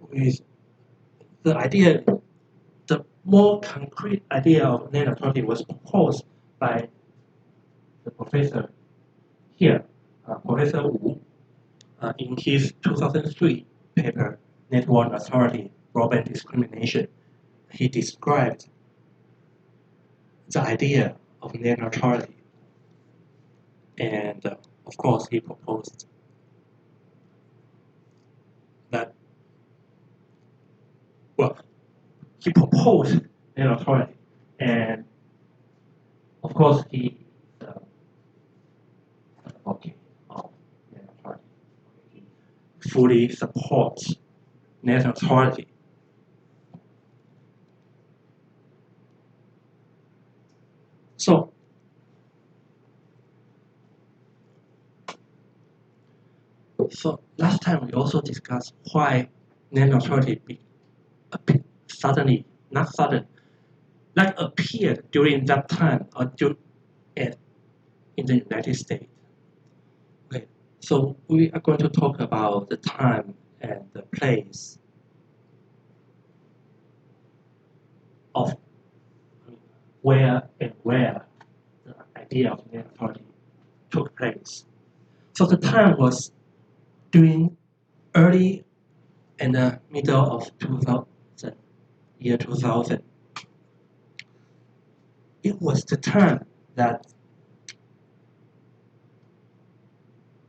with the idea, the more concrete idea of net neutrality was proposed by the professor here, Professor Wu, in his 2003 paper, Network Authority, Broadband Discrimination. He described the idea of net neutrality, and of course, he proposed that, well, he proposed net neutrality, and of course, he okay, net neutrality. He fully supports net neutrality. So last time we also discussed why net neutrality suddenly, not sudden, like appeared during that time or in the United States. Okay, so we are going to talk about the time and the place of where the idea of net neutrality took place. So the time was during early and the middle of 2000, year 2000. It was the time that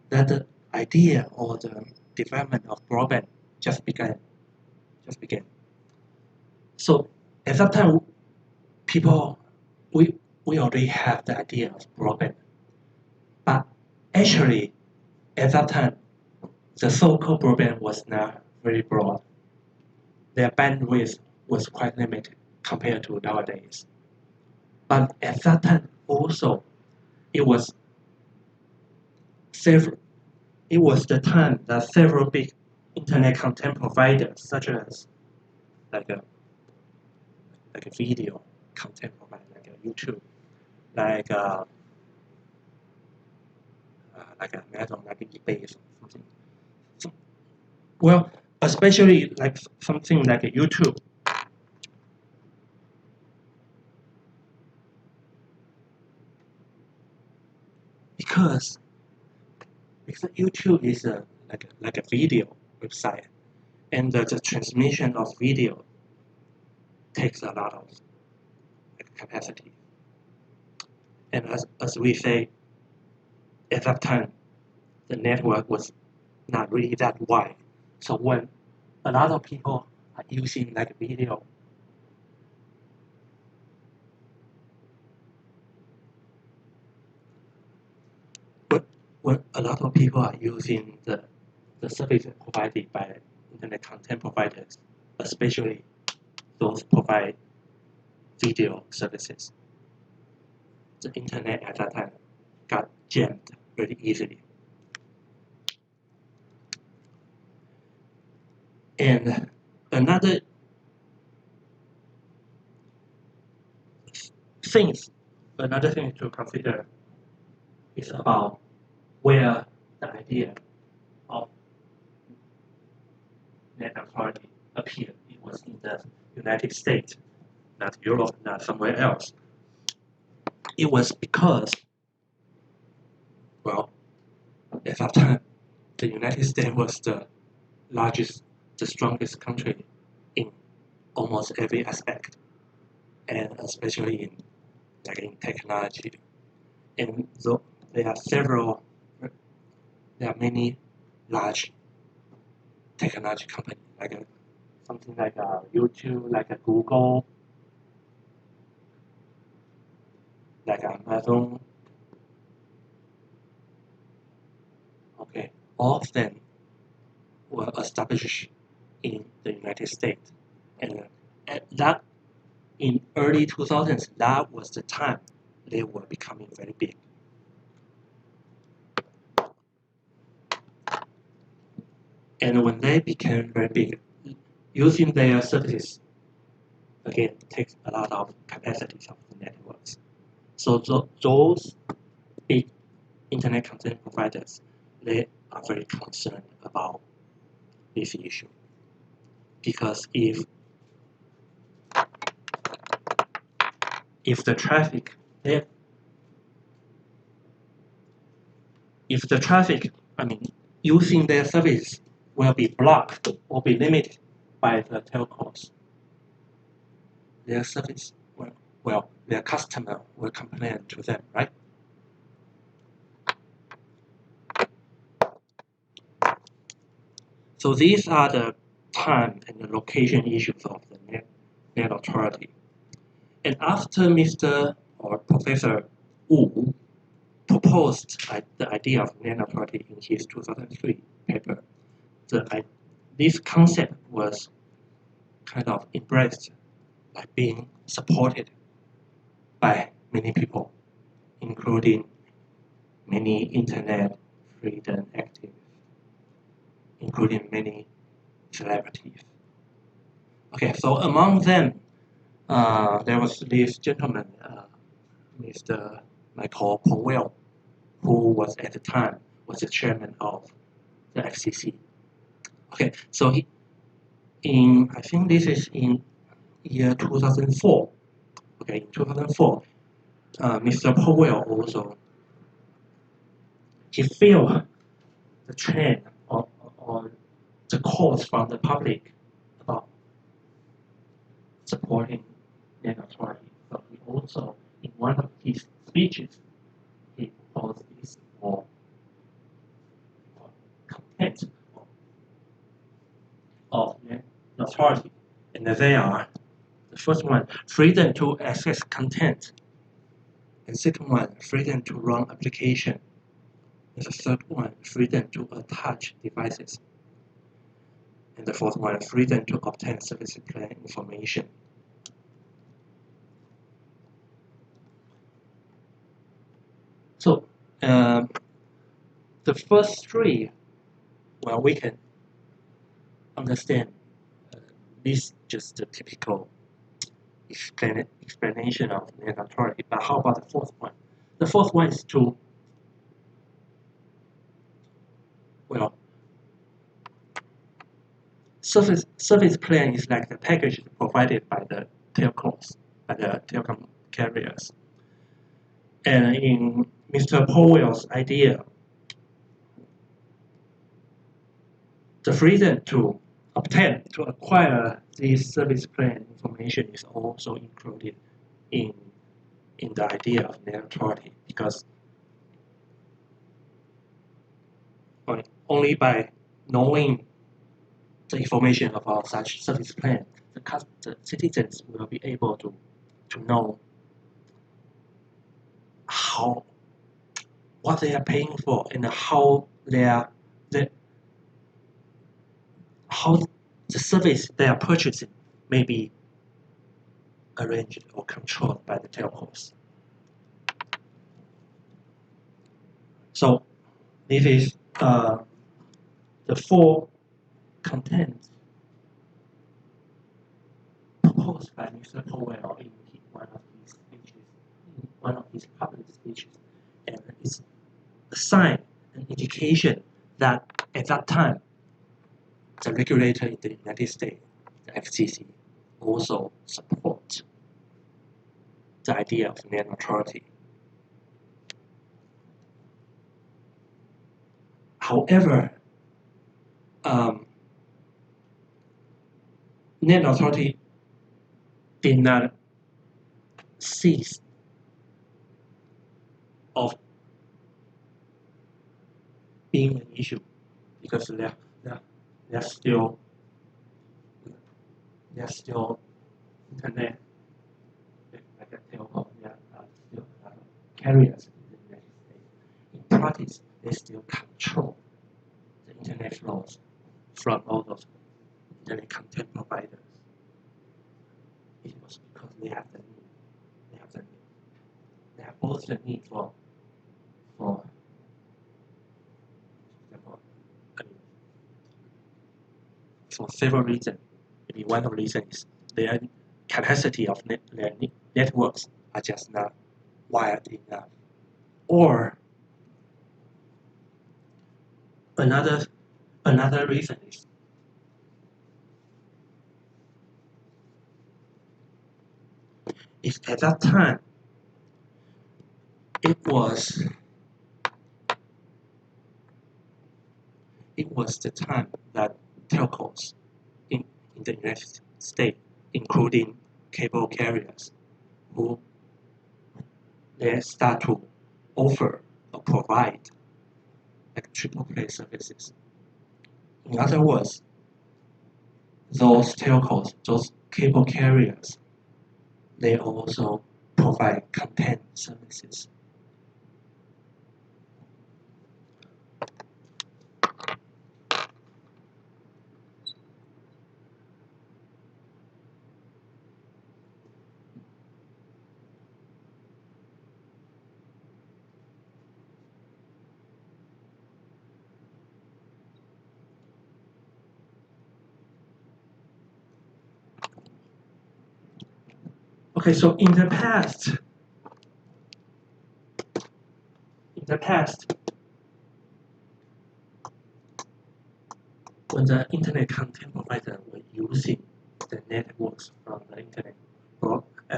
the idea or the development of broadband just began. So at that time, people we already have the idea of broadband, but actually at that time, the so-called broadband was not very broad. Their bandwidth was quite limited compared to nowadays. But at that time also, it was the time that several big internet content providers, such as like a video content provider, like a YouTube, like a Amazon, like eBay or something. So, well, especially like something like a YouTube. Because YouTube is like a video website, and the transmission of video takes a lot of capacity. And as we say, at that time, the network was not really that wide. So when a lot of people are using like video, when a lot of people are using the services provided by internet content providers, especially those provide video services, the internet at that time got jammed very easily. And another thing to consider is about where the idea of net neutrality appeared. It was in the United States, not Europe, not somewhere else. It was because, well, at that time, the United States was the largest, the strongest country in almost every aspect, and especially in technology. And so there are many large technology companies, like something like YouTube, like a Google, like Amazon. Okay, all of them were established in the United States, and that in early 2000s, that was the time they were becoming very big. And when they became very big, using their services, again, takes a lot of capacities of the networks. So those big internet content providers, they are very concerned about this issue. because if the traffic using their service will be blocked or be limited by the telcos, their service their customer will complain to them, right? So these are the time and the location issues of the net authority. And after Mr. or Professor Wu proposed the idea of net authority in his 2003 paper, this concept was kind of embraced, like being supported by many people, including many internet freedom activists, including many celebrities. Okay, so among them, there was this gentleman, Mr. Michael Powell, who was at the time was the chairman of the FCC. Okay, so I think this is in year 2004. Okay, in 2004, Mr. Powell also he felt the trend or the calls from the public about supporting net authority. So he also, in one of his speeches, he proposed this for content of net authority. And they are, the first one, freedom to access content. And second one, freedom to run application. And the third one, freedom to attach devices. And the fourth one, freedom to obtain service plan information. So the first three, well, we can understand this just the typical explanation of net authority. But how about the fourth one? The fourth one is to, well, service plan is like the package provided by the telcos, by the telecom carriers. And in Mr. Powell's idea, the freedom to acquire this service plan information is also included in the idea of net authority, because only by knowing the information about such service plan, the citizens will be able to know what they are paying for and how the service they are purchasing may be arranged or controlled by the telcos. So this is the four contents proposed by Mr. Powell in one of his public speeches, and it's a sign, an indication that at that time the regulator in the United States, the FCC, also supports the idea of net authority. However, net authority did not cease of being an issue, because there's still internet, like a telco, there are still carriers in the United States. In practice, they still control the internet flows from all those internet content providers. It was because they have the need. They have both the need for several reasons. Maybe one of the reasons is their capacity of their networks are just not wired enough. Or another reason is if at that time it was the time that telcos in the United States, including cable carriers, who they start to offer or provide like triple play services. In other words, those telcos, those cable carriers, they also provide content services. Okay, so in the past, when the internet content provider were using the networks from the internet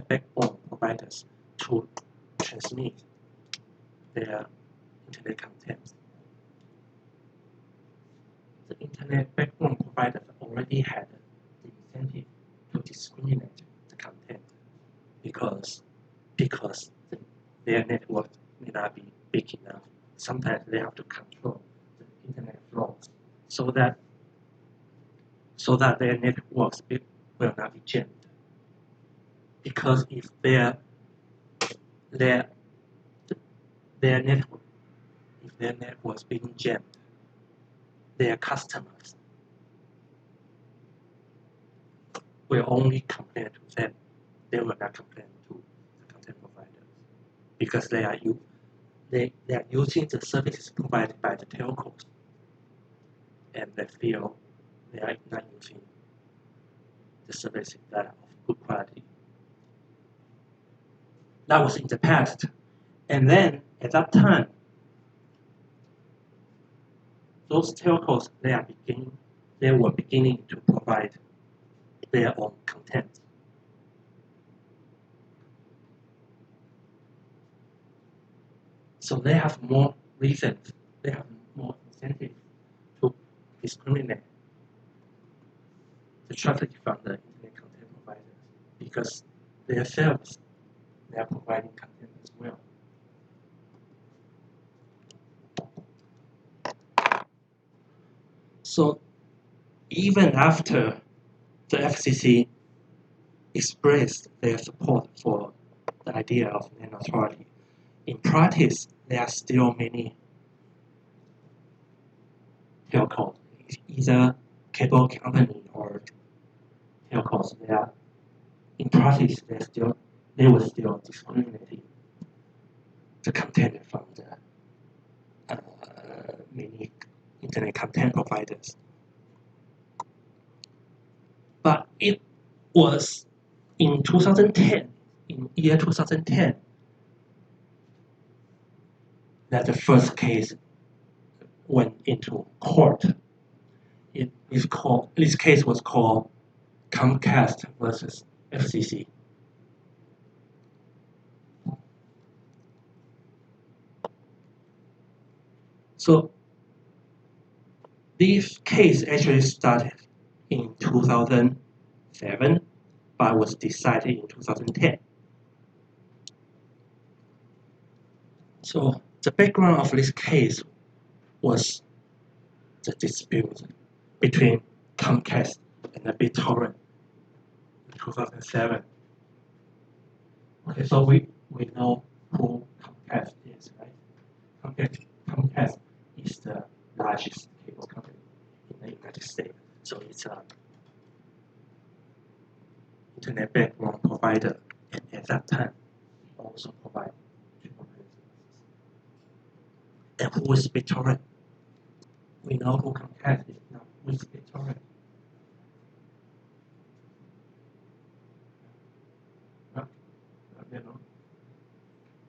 backbone providers to transmit their internet content, the internet backbone providers already had the incentive to discriminate the content because their network may not be big enough. Sometimes they have to control the internet flows so that their networks will not be jammed. Because if their network was being jammed, their customers will only complain to them. They will not complain to the content providers because they are using the services provided by the telcos, and they feel they are not using the services that are of good quality. That was in the past. And then at that time, those telcos, they were beginning to provide their own content. So they have more reasons, they have more incentive to discriminate the traffic from the internet content providers because themselves, they are providing content as well. So even after the FCC expressed their support for the idea of net neutrality, in practice, there are still many telcos, either cable company or telcos. In practice, they were still discriminating the content from the many internet content providers. But it was in 2010, in year 2010, that the first case went into court. This case was called Comcast versus FCC. So this case actually started in 2007, but was decided in 2010. So the background of this case was the dispute between Comcast and the BitTorrent in 2007. Okay, so we know who Comcast is, right? Comcast is the largest cable company in the United States. So it's an internet backbone provider, and at that time, it also provides triple play services. And who is BitTorrent? We know who Comcast is now. Who is BitTorrent? You know?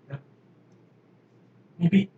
Yeah. Maybe